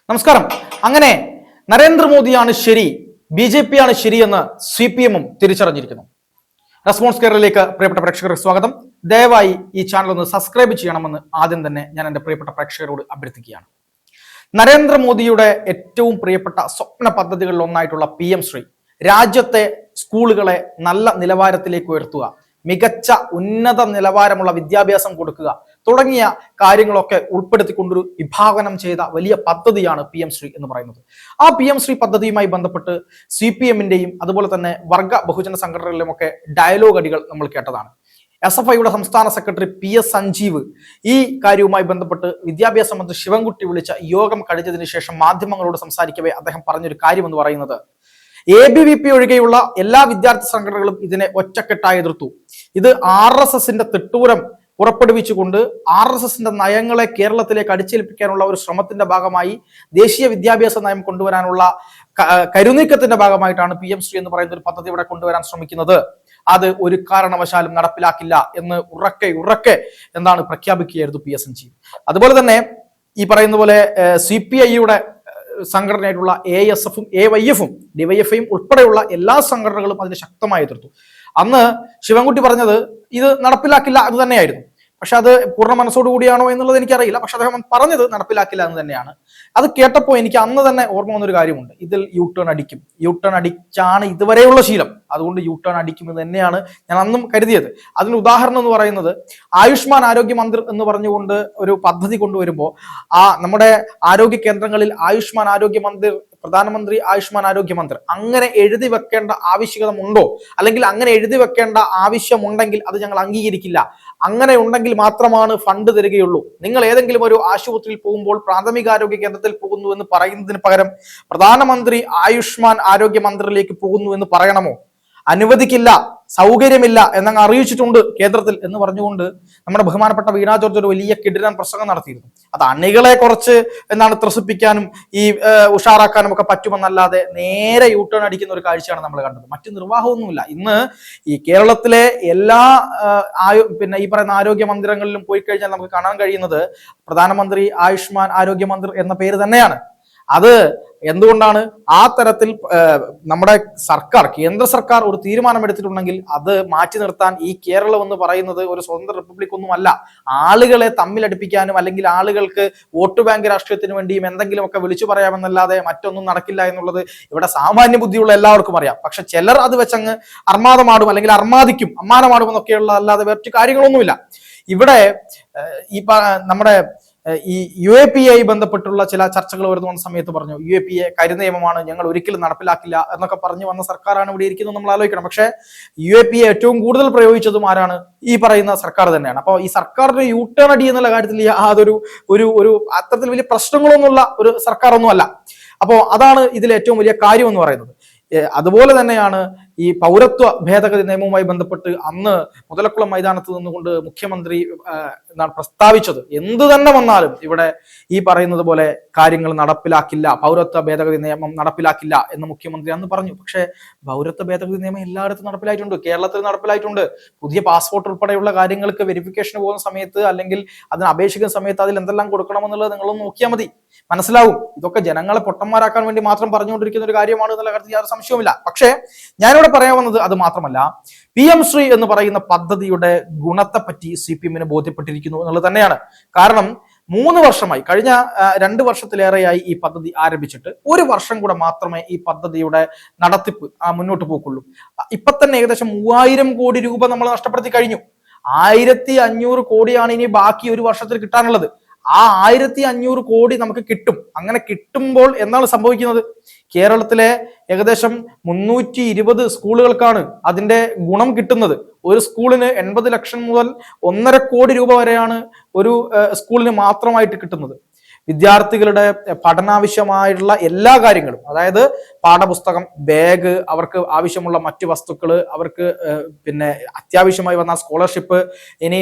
നമസ്കാരം. അങ്ങനെ നരേന്ദ്രമോദിയാണ് ശരി, BJP ആണ് ശരിയെന്ന് CPM-ഉം തിരിച്ചറിഞ്ഞിരിക്കുന്നു. റെസ്പോൺസ് കേരളയിലേക്ക് പ്രിയപ്പെട്ട പ്രേക്ഷകർക്ക് സ്വാഗതം. ദയവായി ഈ ചാനൽ ഒന്ന് സബ്സ്ക്രൈബ് ചെയ്യണമെന്ന് ആദ്യം തന്നെ ഞാൻ എൻ്റെ പ്രിയപ്പെട്ട പ്രേക്ഷകരോട് അഭ്യർത്ഥിക്കുകയാണ്. നരേന്ദ്രമോദിയുടെ ഏറ്റവും പ്രിയപ്പെട്ട സ്വപ്ന പദ്ധതികളിൽ ഒന്നായിട്ടുള്ള PM ശ്രീ രാജ്യത്തെ സ്കൂളുകളെ നല്ല നിലവാരത്തിലേക്ക് ഉയർത്തുക, മികച്ച ഉന്നത നിലവാരമുള്ള വിദ്യാഭ്യാസം കൊടുക്കുക തുടങ്ങിയ കാര്യങ്ങളൊക്കെ ഉൾപ്പെടുത്തിക്കൊണ്ടൊരു വിഭാവനം ചെയ്ത വലിയ പദ്ധതിയാണ് PM ശ്രീ എന്ന് പറയുന്നത്. ആ PM ശ്രീ പദ്ധതിയുമായി ബന്ധപ്പെട്ട് CPM-ന്റെയും അതുപോലെ തന്നെ വർഗ ബഹുജന സംഘടനകളിലും ഒക്കെ ഡയലോഗ് അടികൾ നമ്മൾ കേട്ടതാണ്. SFIയുടെ സംസ്ഥാന സെക്രട്ടറി PS സഞ്ജീവ് ഈ കാര്യവുമായി ബന്ധപ്പെട്ട് വിദ്യാഭ്യാസ മന്ത്രി ശിവൻകുട്ടി വിളിച്ച യോഗം കഴിഞ്ഞതിന് ശേഷം മാധ്യമങ്ങളോട് സംസാരിക്കവേ അദ്ദേഹം പറഞ്ഞൊരു കാര്യം എന്ന് പറയുന്നത്, ABVP ഒഴികെയുള്ള എല്ലാ വിദ്യാർത്ഥി സംഘടനകളും ഇതിനെ ഒറ്റക്കെട്ടായി എതിർത്തു. ഇത് RSSന്റെ തിട്ടൂരം പുറപ്പെടുവിച്ചുകൊണ്ട് RSSന്റെ നയങ്ങളെ കേരളത്തിലേക്ക് അടിച്ചേൽപ്പിക്കാനുള്ള ഒരു ശ്രമത്തിന്റെ ഭാഗമായി ദേശീയ വിദ്യാഭ്യാസ നയം കൊണ്ടുവരാനുള്ള കരുനീക്കത്തിന്റെ ഭാഗമായിട്ടാണ് PM ശ്രീ എന്ന് പറയുന്ന ഒരു പദ്ധതി ഇവിടെ കൊണ്ടുവരാൻ ശ്രമിക്കുന്നത്. അത് ഒരു കാരണവശാലും നടപ്പിലാക്കില്ല എന്ന് ഉറക്കെ എന്താണ് പ്രഖ്യാപിക്കുകയായിരുന്നു PS സഞ്ജീവ്. അതുപോലെ തന്നെ ഈ പറയുന്ന പോലെ CPI-യുടെ സംഘടനയായിട്ടുള്ള ASF-ഉം AYF-ഉം DYFI-യും ഉൾപ്പെടെയുള്ള എല്ലാ സംഘടനകളും അതിനെ ശക്തമായി എതിർത്തു. അന്ന് ശിവൻകുട്ടി പറഞ്ഞത് ഇത് നടപ്പിലാക്കില്ല എന്ന് തന്നെയായിരുന്നു. പക്ഷെ അത് പൂർണ്ണ മനസ്സോടുകൂടിയാണോ എന്നുള്ളത് എനിക്കറിയില്ല. പക്ഷെ അദ്ദേഹം പറഞ്ഞത് നടപ്പിലാക്കില്ല എന്ന് തന്നെയാണ്. അത് കേട്ടപ്പോൾ എനിക്ക് അന്ന് തന്നെ ഓർമ്മ വന്നൊരു കാര്യമുണ്ട്. ഇതിൽ യൂട്ടേൺ അടിച്ചാണ് ഇതുവരെയുള്ള ശീലം, അതുകൊണ്ട് യൂട്ടേൺ അടിക്കും എന്ന് തന്നെയാണ് ഞാൻ അന്നും കരുതിയത്. അതിന് ഉദാഹരണം എന്ന് പറയുന്നത്, ആയുഷ്മാൻ ആരോഗ്യ മന്ദിർ എന്ന് പറഞ്ഞുകൊണ്ട് ഒരു പദ്ധതി കൊണ്ടുവരുമ്പോൾ നമ്മുടെ ആരോഗ്യ കേന്ദ്രങ്ങളിൽ ആയുഷ്മാൻ ആരോഗ്യ മന്ദിർ, പ്രധാനമന്ത്രി ആയുഷ്മാൻ ആരോഗ്യ മന്ദിർ അങ്ങനെ എഴുതി വെക്കേണ്ട ആവശ്യകതമുണ്ടോ, അല്ലെങ്കിൽ അങ്ങനെ എഴുതി വെക്കേണ്ട ആവശ്യമുണ്ടെങ്കിൽ അത് ഞങ്ങൾ അംഗീകരിക്കില്ല, അങ്ങനെ ഉണ്ടെങ്കിൽ മാത്രമാണ് ഫണ്ട് തരികയുള്ളൂ. നിങ്ങൾ ഏതെങ്കിലും ഒരു ആശുപത്രിയിൽ പോകുമ്പോൾ പ്രാഥമികാരോഗ്യ കേന്ദ്രത്തിൽ പോകുന്നു എന്ന് പറയുന്നതിന് പകരം പ്രധാനമന്ത്രി ആയുഷ്മാൻ ആരോഗ്യ മന്ദിറിലേക്ക് പോകുന്നു എന്ന് പറയണമോ? അനുവദിക്കില്ല, സൗകര്യമില്ല എന്നങ്ങ് അറിയിച്ചിട്ടുണ്ട് കേന്ദ്രത്തിൽ എന്ന് പറഞ്ഞുകൊണ്ട് നമ്മുടെ ബഹുമാനപ്പെട്ട വീണ ജോർജ് ഒരു വലിയ കിടിലൻ പ്രസംഗം നടത്തിയിരുന്നു. അത് അണികളെ കുറച്ച് ത്രസിപ്പിക്കാനും ഈ ഉഷാറാക്കാനും ഒക്കെ പറ്റുമെന്നല്ലാതെ നേരെ യൂട്ടേൺ അടിക്കുന്ന ഒരു കാഴ്ചയാണ് നമ്മൾ കണ്ടത്. മറ്റു നിർവാഹമൊന്നുമില്ല. ഇന്ന് ഈ കേരളത്തിലെ എല്ലാ ഈ പറയുന്ന ആരോഗ്യ മന്ദിരങ്ങളിലും പോയി കഴിഞ്ഞാൽ നമുക്ക് കാണാൻ കഴിയുന്നത് പ്രധാനമന്ത്രി ആയുഷ്മാൻ ആരോഗ്യ മന്ദിർ എന്ന പേര് തന്നെയാണ്. അത് എന്തുകൊണ്ടാണ് ആ തരത്തിൽ നമ്മുടെ കേന്ദ്ര സർക്കാർ ഒരു തീരുമാനമെടുത്തിട്ടുണ്ടെങ്കിൽ അത് മാറ്റി നിർത്താൻ ഈ കേരളം എന്ന് പറയുന്നത് ഒരു സ്വതന്ത്ര റിപ്പബ്ലിക് ഒന്നുമല്ല. ആളുകളെ തമ്മിലടിപ്പിക്കാനും അല്ലെങ്കിൽ ആളുകൾക്ക് വോട്ട് ബാങ്ക് രാഷ്ട്രീയത്തിന് വേണ്ടിയും എന്തെങ്കിലുമൊക്കെ വിളിച്ചു പറയാമെന്നല്ലാതെ മറ്റൊന്നും നടക്കില്ല എന്നുള്ളത് ഇവിടെ സാമാന്യ ബുദ്ധിയുള്ള എല്ലാവർക്കും അറിയാം. പക്ഷെ ചിലർ അത് വെച്ചങ്ങ് അർമാദമാടും അല്ലെങ്കിൽ അമ്മാനമാടും എന്നൊക്കെയുള്ള അല്ലാതെ മറ്റു കാര്യങ്ങളൊന്നുമില്ല. ഇവിടെ ഈ നമ്മുടെ ഈ UAPA ബന്ധപ്പെട്ടുള്ള ചില ചർച്ചകൾ വരുന്ന വന്ന സമയത്ത് പറഞ്ഞു, UAPA കരിനിയമമാണ്, ഞങ്ങൾ ഒരിക്കലും നടപ്പിലാക്കില്ല എന്നൊക്കെ പറഞ്ഞു വന്ന സർക്കാരാണ് ഇവിടെ ഇരിക്കുന്നത് നമ്മൾ ആലോചിക്കണം. പക്ഷെ UAPA ഏറ്റവും കൂടുതൽ പ്രയോഗിച്ചതും ആരാണ്? ഈ പറയുന്ന സർക്കാർ തന്നെയാണ്. അപ്പോൾ ഈ സർക്കാരിന് യൂട്ടേൺ അടി എന്നുള്ള കാര്യത്തിൽ യാതൊരു ഒരു അത്തരത്തിൽ വലിയ പ്രശ്നങ്ങളൊന്നുമുള്ള ഒരു സർക്കാരൊന്നും അല്ല. അപ്പോൾ അതാണ് ഇതിൽ ഏറ്റവും വലിയ കാര്യം എന്ന് പറയുന്നത്. അതുപോലെ തന്നെയാണ് ഈ പൗരത്വ ഭേദഗതി നിയമവുമായി ബന്ധപ്പെട്ട് അന്ന് മുതലക്കുളം മൈതാനത്ത് നിന്നുകൊണ്ട് മുഖ്യമന്ത്രി പ്രസ്താവിച്ചത്, എന്ത് തന്നെ വന്നാലും ഇവിടെ ഈ പറയുന്നത് പോലെ കാര്യങ്ങൾ നടപ്പിലാക്കില്ല, പൗരത്വ ഭേദഗതി നിയമം നടപ്പിലാക്കില്ല എന്ന് മുഖ്യമന്ത്രി അന്ന് പറഞ്ഞു. പക്ഷേ പൗരത്വ ഭേദഗതി നിയമം എല്ലായിടത്തും നടപ്പിലായിട്ടുണ്ട്, കേരളത്തിൽ നടപ്പിലായിട്ടുണ്ട്. പുതിയ പാസ്പോർട്ട് ഉൾപ്പെടെയുള്ള കാര്യങ്ങൾക്ക് വെരിഫിക്കേഷന് പോകുന്ന സമയത്ത് അല്ലെങ്കിൽ അതിന് അപേക്ഷിക്കുന്ന സമയത്ത് അതിൽ എന്തെല്ലാം കൊടുക്കണമെന്നുള്ളത് നിങ്ങളൊന്ന് നോക്കിയാൽ മതി, മനസ്സിലാവും. ഇതൊക്കെ ജനങ്ങളെ പൊട്ടന്മാരാക്കാൻ വേണ്ടി മാത്രം പറഞ്ഞുകൊണ്ടിരിക്കുന്ന ഒരു കാര്യമാണ് എന്നുള്ള കാര്യത്തിൽ യാതൊരു സംശയവുമില്ല. പക്ഷേ ഞാനിവിടെ പറയാൻ വന്നത് അത് മാത്രമല്ല, PM ശ്രീ എന്ന് പറയുന്ന പദ്ധതിയുടെ ഗുണത്തെ പറ്റി CPM-ന് ബോധ്യപ്പെട്ടിരിക്കുന്നു എന്നുള്ളത് തന്നെയാണ്. കാരണം 3 വർഷമായി, കഴിഞ്ഞ 2 വർഷത്തിലേറെയായി ഈ പദ്ധതി ആരംഭിച്ചിട്ട് 1 വർഷം കൂടെ മാത്രമേ ഈ പദ്ധതിയുടെ നടത്തിപ്പ് മുന്നോട്ട് പോക്കുള്ളൂ. ഇപ്പൊ തന്നെ ഏകദേശം 3000 കോടി രൂപ നമ്മൾ നഷ്ടപ്പെടുത്തി കഴിഞ്ഞു. 1500 കോടിയാണ് ഇനി ബാക്കി 1 വർഷത്തിൽ കിട്ടാനുള്ളത്. ആ 1500 കോടി നമുക്ക് കിട്ടും. അങ്ങനെ കിട്ടുമ്പോൾ എന്താണ് സംഭവിക്കുന്നത്? കേരളത്തിലെ ഏകദേശം 320 സ്കൂളുകൾക്കാണ് അതിന്റെ ഗുണം കിട്ടുന്നത്. ഒരു സ്കൂളിന് 80 ലക്ഷം മുതൽ 1.5 കോടി രൂപ വരെയാണ് ഒരു സ്കൂളിന് മാത്രമായിട്ട് കിട്ടുന്നത്. വിദ്യാർത്ഥികളുടെ പഠനാവശ്യമായിട്ടുള്ള എല്ലാ കാര്യങ്ങളും, അതായത് പാഠപുസ്തകം, ബാഗ്, അവർക്ക് ആവശ്യമുള്ള മറ്റു വസ്തുക്കൾ, അവർക്ക് അത്യാവശ്യമായി വന്ന സ്കോളർഷിപ്പ്, ഇനി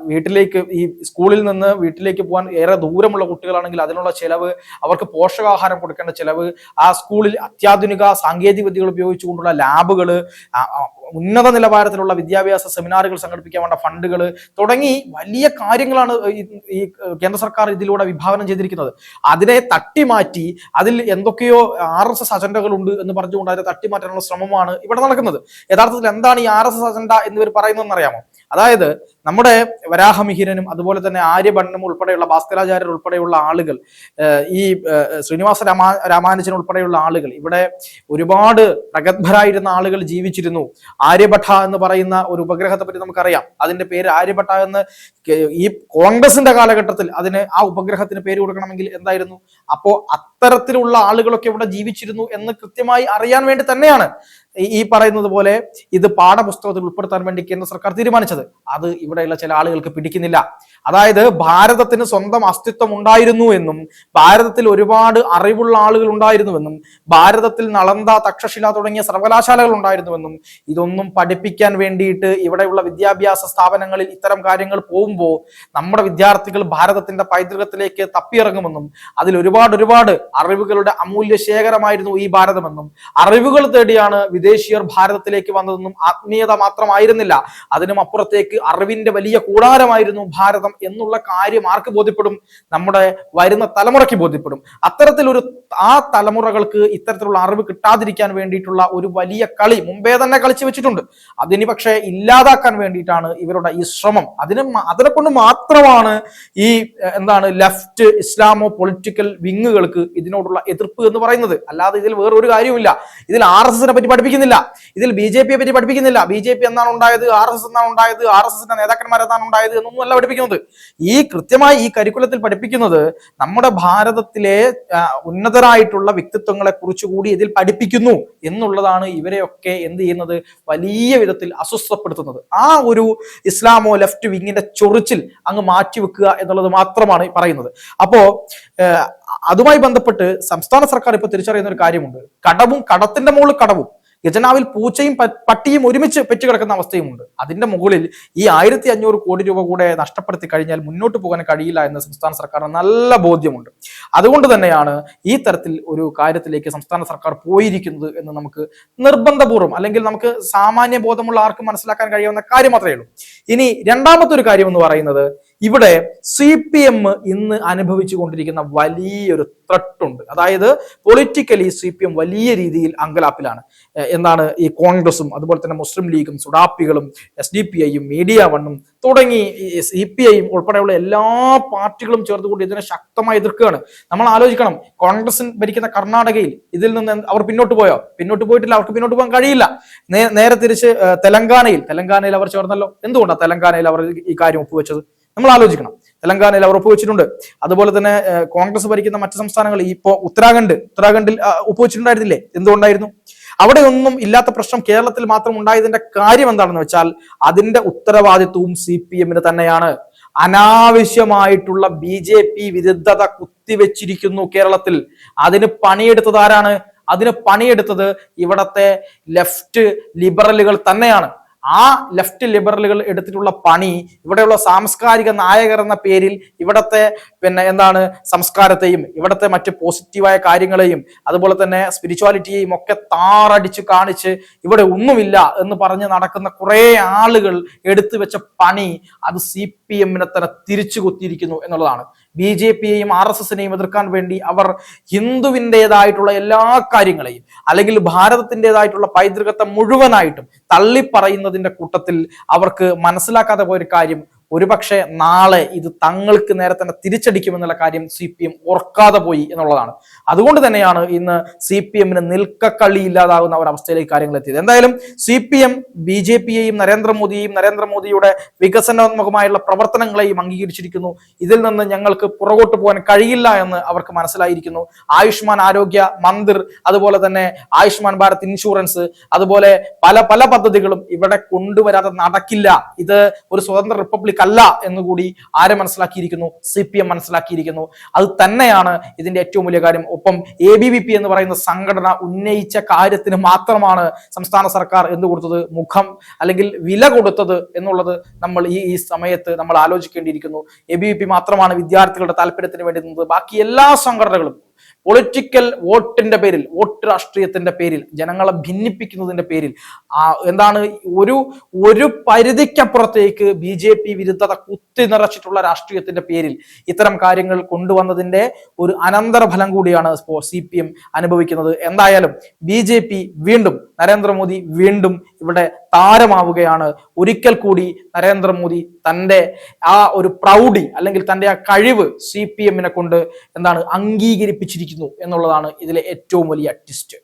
വീട്ടിലേക്ക് ഈ സ്കൂളിൽ നിന്ന് വീട്ടിലേക്ക് പോകാൻ ഏറെ ദൂരമുള്ള കുട്ടികളാണെങ്കിൽ അതിനുള്ള ചെലവ്, അവർക്ക് പോഷകാഹാരം കൊടുക്കേണ്ട ചെലവ്, ആ സ്കൂളിൽ അത്യാധുനിക സാങ്കേതിക വിദ്യകൾ ഉപയോഗിച്ചുകൊണ്ടുള്ള ലാബുകൾ, ഉന്നത നിലവാരത്തിലുള്ള വിദ്യാഭ്യാസ സെമിനാറുകൾ സംഘടിപ്പിക്കാൻ വേണ്ട ഫണ്ടുകൾ തുടങ്ങി വലിയ കാര്യങ്ങളാണ് ഈ കേന്ദ്ര സർക്കാർ ഇതിലൂടെ വിഭാവനം ചെയ്തിരിക്കുന്നത്. അതിനെ തട്ടിമാറ്റി അതിൽ എന്തൊക്കെയോ RSS അജണ്ടകളുണ്ട് എന്ന് പറഞ്ഞുകൊണ്ട് അതിനെ തട്ടിമാറ്റാനുള്ള ശ്രമമാണ് ഇവിടെ നടക്കുന്നത്. യഥാർത്ഥത്തിൽ എന്താണ് ഈ RSS അജണ്ട എന്നിവർ പറയുന്നതെന്ന് അറിയാമോ? അതായത് നമ്മുടെ വരാഹമിഹിരനും അതുപോലെ തന്നെ ആര്യഭണ്ണനും ഉൾപ്പെടെയുള്ള ഭാസ്കരാചാര്യർ ഉൾപ്പെടെയുള്ള ആളുകൾ, ഈ ശ്രീനിവാസ രാമാനുജൻ ഉൾപ്പെടെയുള്ള ആളുകൾ, ഇവിടെ ഒരുപാട് പ്രഗത്ഭരായിരുന്ന ആളുകൾ ജീവിച്ചിരുന്നു. ആര്യഭട്ട എന്ന് പറയുന്ന ഒരു ഉപഗ്രഹത്തെ പറ്റി നമുക്കറിയാം. അതിന്റെ പേര് ആര്യഭട്ട എന്ന് ഈ കോൺഗ്രസിന്റെ കാലഘട്ടത്തിൽ ആ ഉപഗ്രഹത്തിന് പേര് കൊടുക്കണമെങ്കിൽ എന്തായിരുന്നു? അപ്പോ അത്തരത്തിലുള്ള ആളുകളൊക്കെ ഇവിടെ ജീവിച്ചിരുന്നു എന്ന് കൃത്യമായി അറിയാൻ വേണ്ടി തന്നെയാണ് ഈ പറയുന്നത് പോലെ ഇത് പാഠപുസ്തകത്തിൽ ഉൾപ്പെടുത്താൻ വേണ്ടി കേന്ദ്ര സർക്കാർ തീരുമാനിച്ചത്. അത് ഇവിടെയുള്ള ചില ആളുകൾക്ക് പിടിക്കുന്നില്ല. അതായത് ഭാരതത്തിന് സ്വന്തം അസ്തിത്വം ഉണ്ടായിരുന്നു എന്നും ഭാരതത്തിൽ ഒരുപാട് അറിവുള്ള ആളുകൾ ഉണ്ടായിരുന്നുവെന്നും ഭാരതത്തിൽ നളന്ദ, തക്ഷശില തുടങ്ങിയ സർവകലാശാലകൾ ഉണ്ടായിരുന്നുവെന്നും ഇതൊന്നും പഠിപ്പിക്കാൻ വേണ്ടിയിട്ട് ഇവിടെയുള്ള വിദ്യാഭ്യാസ സ്ഥാപനങ്ങളിൽ ഇത്തരം കാര്യങ്ങൾ പോകുമ്പോൾ നമ്മുടെ വിദ്യാർത്ഥികൾ ഭാരതത്തിന്റെ പൈതൃകത്തിലേക്ക് തപ്പിയിറങ്ങുമെന്നും അതിൽ ഒരുപാട് അറിവുകളുടെ അമൂല്യ ശേഖരമായിരുന്നു ഈ ഭാരതമെന്നും അറിവുകൾ തേടിയാണ് വിദേശീയർ ഭാരതത്തിലേക്ക് വന്നതെന്നും ആത്മീയത മാത്രമായിരുന്നില്ല, അതിനും അപ്പുറത്തേക്ക് അറിവിന്റെ വലിയ കൂടാരമായിരുന്നു ഭാരതം എന്നുള്ള കാര്യം ആർക്ക് ബോധ്യപ്പെടും? നമ്മുടെ വരുന്ന തലമുറയ്ക്ക് ബോധ്യപ്പെടും. അത്തരത്തിലൊരു ആ തലമുറകൾക്ക് ഇത്തരത്തിലുള്ള അറിവ് കിട്ടാതിരിക്കാൻ വേണ്ടിയിട്ടുള്ള ഒരു വലിയ കളി മുമ്പേ തന്നെ കളിച്ചു വെച്ചിട്ടുണ്ട്. അതിന് പക്ഷേ ഇല്ലാതാക്കാൻ വേണ്ടിയിട്ടാണ് ഇവരുടെ ഈ ശ്രമം. അതിനെ കൊണ്ട് മാത്രമാണ് ഈ ലെഫ്റ്റ് ഇസ്ലാമോ പൊളിറ്റിക്കൽ വിങ്ങുകൾക്ക് ഇതിനോടുള്ള എതിർപ്പ് എന്ന് പറയുന്നത്. അല്ലാതെ ഇതിൽ വേറൊരു കാര്യവുമില്ല. ഇതിൽ RSSനെ പറ്റി പഠിപ്പിക്കുന്നില്ല, ഇതിൽ BJPയെ പറ്റി പഠിപ്പിക്കുന്നില്ല. BJP എന്നാണ് ഉണ്ടായത്, RSS എന്നാണ് ഉണ്ടായത്, RSSന്റെ നേതാക്കന്മാർ എന്നാണ് ഉണ്ടായത് എന്നൊന്നും അല്ല പഠിപ്പിക്കുന്നത്. ഈ കൃത്യമായി ഈ കരിക്കുലത്തിൽ പഠിപ്പിക്കുന്നത് നമ്മുടെ ഭാരതത്തിലെ ഉന്നതരായിട്ടുള്ള വ്യക്തിത്വങ്ങളെ കുറിച്ചുകൂടി ഇതിൽ പഠിപ്പിക്കുന്നു എന്നുള്ളതാണ് ഇവരെയൊക്കെ എന്ത് ചെയ്യുന്നത്, വലിയ വിധത്തിൽ അസ്വസ്ഥപ്പെടുത്തുന്നത്. ആ ഒരു ഇസ്ലാമോ ലെഫ്റ്റ് വിങ്ങിന്റെ ചൊറിച്ചിൽ അങ്ങ് മാറ്റിവെക്കുക എന്നുള്ളത് മാത്രമാണ് പറയുന്നത്. അപ്പോ അതുമായി ബന്ധപ്പെട്ട് സംസ്ഥാന സർക്കാർ ഇപ്പൊ തിരിച്ചറിയുന്ന ഒരു കാര്യമുണ്ട്. കടത്തിന്റെ മുകളിൽ കടവും, ഖജനാവിൽ പൂച്ചയും പട്ടിയും ഒരുമിച്ച് പെറ്റുകിടക്കുന്ന അവസ്ഥയുമുണ്ട്. അതിന്റെ മുകളിൽ ഈ 1500 കോടി രൂപ കൂടെ നഷ്ടപ്പെടുത്തി കഴിഞ്ഞാൽ മുന്നോട്ട് പോകാൻ കഴിയില്ല എന്ന് സംസ്ഥാന സർക്കാരിന് നല്ല ബോധ്യമുണ്ട്. അതുകൊണ്ട് തന്നെയാണ് ഈ തരത്തിൽ ഒരു കാര്യത്തിലേക്ക് സംസ്ഥാന സർക്കാർ പോയിരിക്കുന്നത് എന്ന് നമുക്ക് നിർബന്ധപൂർവ്വം, അല്ലെങ്കിൽ നമുക്ക് സാമാന്യ ബോധമുള്ള ആർക്കും മനസ്സിലാക്കാൻ കഴിയാവുന്ന കാര്യം മാത്രമേ ഉള്ളൂ. ഇനി രണ്ടാമത്തെ ഒരു കാര്യം എന്ന് പറയുന്നത്, ഇവിടെ CPM ഇന്ന് അനുഭവിച്ചു കൊണ്ടിരിക്കുന്ന വലിയൊരു ത്രട്ടുണ്ട്. അതായത് പൊളിറ്റിക്കലി CPM വലിയ രീതിയിൽ അങ്കലാപ്പിലാണ്. ഈ കോൺഗ്രസും അതുപോലെ തന്നെ മുസ്ലിം ലീഗും സുഡാപ്പികളും SDPIയും മീഡിയ വണ്ണും തുടങ്ങി CPIയും ഉൾപ്പെടെയുള്ള എല്ലാ പാർട്ടികളും ചേർന്നുകൊണ്ട് ഇതിനെ ശക്തമായി എതിർക്കുകയാണ്. നമ്മൾ ആലോചിക്കണം, കോൺഗ്രസ് ഭരിക്കുന്ന കർണാടകയിൽ ഇതിൽ നിന്ന് അവർ പിന്നോട്ട് പോയിട്ടില്ല, അവർക്ക് പിന്നോട്ട് പോകാൻ കഴിയില്ല. നേരെ തിരിച്ച് തെലങ്കാനയിൽ അവർ ചേർന്നല്ലോ. എന്തുകൊണ്ടാണ് തെലങ്കാനയിൽ അവർ ഈ കാര്യം ഒപ്പുവെച്ചത്? നമ്മൾ ആലോചിക്കണം. തെലങ്കാനയിൽ അവർ ഒപ്പുവെച്ചിട്ടുണ്ട്. അതുപോലെ തന്നെ കോൺഗ്രസ് ഭരിക്കുന്ന മറ്റ് സംസ്ഥാനങ്ങളിൽ ഇപ്പോ ഉത്തരാഖണ്ഡിൽ ഒപ്പുവെച്ചിട്ടുണ്ടായിരുന്നില്ലേ? എന്തുകൊണ്ടായിരുന്നു? അവിടെ ഒന്നും ഇല്ലാത്ത പ്രശ്നം കേരളത്തിൽ മാത്രം ഉണ്ടായതിന്റെ കാര്യം എന്താണെന്ന് വെച്ചാൽ അതിന്റെ ഉത്തരവാദിത്വവും CPMന് തന്നെയാണ്. അനാവശ്യമായിട്ടുള്ള BJP വിരുദ്ധത കുത്തിവെച്ചിരിക്കുന്നു കേരളത്തിൽ. അതിന് പണിയെടുത്തത് ആരാണ്? അതിന് പണിയെടുത്തത് ഇവിടത്തെ ലെഫ്റ്റ് ലിബറലുകൾ തന്നെയാണ്. ആ ലെഫ്റ്റ് ലിബറലുകൾ എടുത്തിട്ടുള്ള പണി ഇവിടെയുള്ള സാംസ്കാരിക നായകർ എന്ന പേരിൽ ഇവിടത്തെ സംസ്കാരത്തെയും ഇവിടത്തെ മറ്റ് പോസിറ്റീവായ കാര്യങ്ങളെയും അതുപോലെ തന്നെ സ്പിരിച്വാലിറ്റിയെയും ഒക്കെ താറടിച്ച് കാണിച്ച് ഇവിടെ ഒന്നുമില്ല എന്ന് പറഞ്ഞ് നടക്കുന്ന കുറെ ആളുകൾ എടുത്തു വെച്ച പണി അത് CPMനെ തന്നെ തിരിച്ചു കുത്തിയിരിക്കുന്നു എന്നുള്ളതാണ്. BJPയെയും RSSനെയും എതിർക്കാൻ വേണ്ടി അവർ ഹിന്ദുവിൻ്റെതായിട്ടുള്ള എല്ലാ കാര്യങ്ങളെയും അല്ലെങ്കിൽ ഭാരതത്തിൻ്റെതായിട്ടുള്ള പൈതൃകത്തെ മുഴുവനായിട്ടും തള്ളിപ്പറയുന്നതിന്റെ കൂട്ടത്തിൽ അവർക്ക് മനസ്സിലാക്കാതെ പോയൊരു കാര്യം, ഒരുപക്ഷെ നാളെ ഇത് തങ്ങൾക്ക് നേരെ തന്നെ തിരിച്ചടിക്കുമെന്നുള്ള കാര്യം CPM ഓർക്കാതെ പോയി എന്നുള്ളതാണ്. അതുകൊണ്ട് തന്നെയാണ് ഇന്ന് CPMന് നിൽക്കക്കളി ഇല്ലാതാകുന്ന ഒരു അവസ്ഥയിലേക്ക് കാര്യങ്ങൾ എത്തിയത്. എന്തായാലും CPM BJPയെയും നരേന്ദ്രമോദിയുടെ വികസനോന്മുഖമായുള്ള പ്രവർത്തനങ്ങളെയും അംഗീകരിച്ചിരിക്കുന്നു. ഇതിൽ നിന്ന് ഞങ്ങൾക്ക് പുറകോട്ട് പോകാൻ കഴിയില്ല എന്ന് അവർക്ക് മനസ്സിലായിരിക്കുന്നു. ആയുഷ്മാൻ ആരോഗ്യ മന്ദിർ, അതുപോലെ തന്നെ ആയുഷ്മാൻ ഭാരത് ഇൻഷുറൻസ്, അതുപോലെ പല പദ്ധതികളും ഇവിടെ കൊണ്ടുവരാതെ നടക്കില്ല. ഇത് ഒരു സ്വതന്ത്ര റിപ്പബ്ലിക് അല്ല എന്നുകൂടി ആരെ മനസ്സിലാക്കിയിരിക്കുന്നു? CPM മനസ്സിലാക്കിയിരിക്കുന്നു. അത് തന്നെയാണ് ഇതിന്റെ ഏറ്റവും വലിയ കാര്യം. ഒപ്പം ABVP എന്ന് പറയുന്ന സംഘടന ഉന്നയിച്ച കാര്യത്തിന് മാത്രമാണ് സംസ്ഥാന സർക്കാർ എന്ത് കൊടുത്തത്, മുഖം അല്ലെങ്കിൽ വില കൊടുത്തത് എന്നുള്ളത് നമ്മൾ ഈ സമയത്ത് നമ്മൾ ആലോചിക്കേണ്ടിയിരിക്കുന്നു. ABVP മാത്രമാണ് വിദ്യാർത്ഥികളുടെ താല്പര്യത്തിന് വേണ്ടി നിന്നത്. ബാക്കി എല്ലാ സംഘടനകളും പൊളിറ്റിക്കൽ വോട്ടിന്റെ പേരിൽ, വോട്ട് രാഷ്ട്രീയത്തിന്റെ പേരിൽ, ജനങ്ങളെ ഭിന്നിപ്പിക്കുന്നതിന്റെ പേരിൽ എന്താണ് ഒരു പരിധിക്കപ്പുറത്തേക്ക് BJP വിരുദ്ധത കുത്തി നിറച്ചിട്ടുള്ള രാഷ്ട്രീയത്തിന്റെ പേരിൽ ഇത്തരം കാര്യങ്ങൾ കൊണ്ടുവന്നതിന്റെ ഒരു അനന്തരഫലം കൂടിയാണ് CPM അനുഭവിക്കുന്നത്. എന്തായാലും BJP വീണ്ടും, നരേന്ദ്രമോദി വീണ്ടും ഇവിടെ താരമാവുകയാണ്. ഒരിക്കൽ കൂടി നരേന്ദ്രമോദി തന്റെ ആ ഒരു പ്രൗഢി അല്ലെങ്കിൽ തന്റെ ആ കഴിവ് CPM കൊണ്ട് അംഗീകരിപ്പിച്ചിരിക്കുന്നു എന്നുള്ളതാണ് ഇതിലെ ഏറ്റവും വലിയ ട്വിസ്റ്റ്.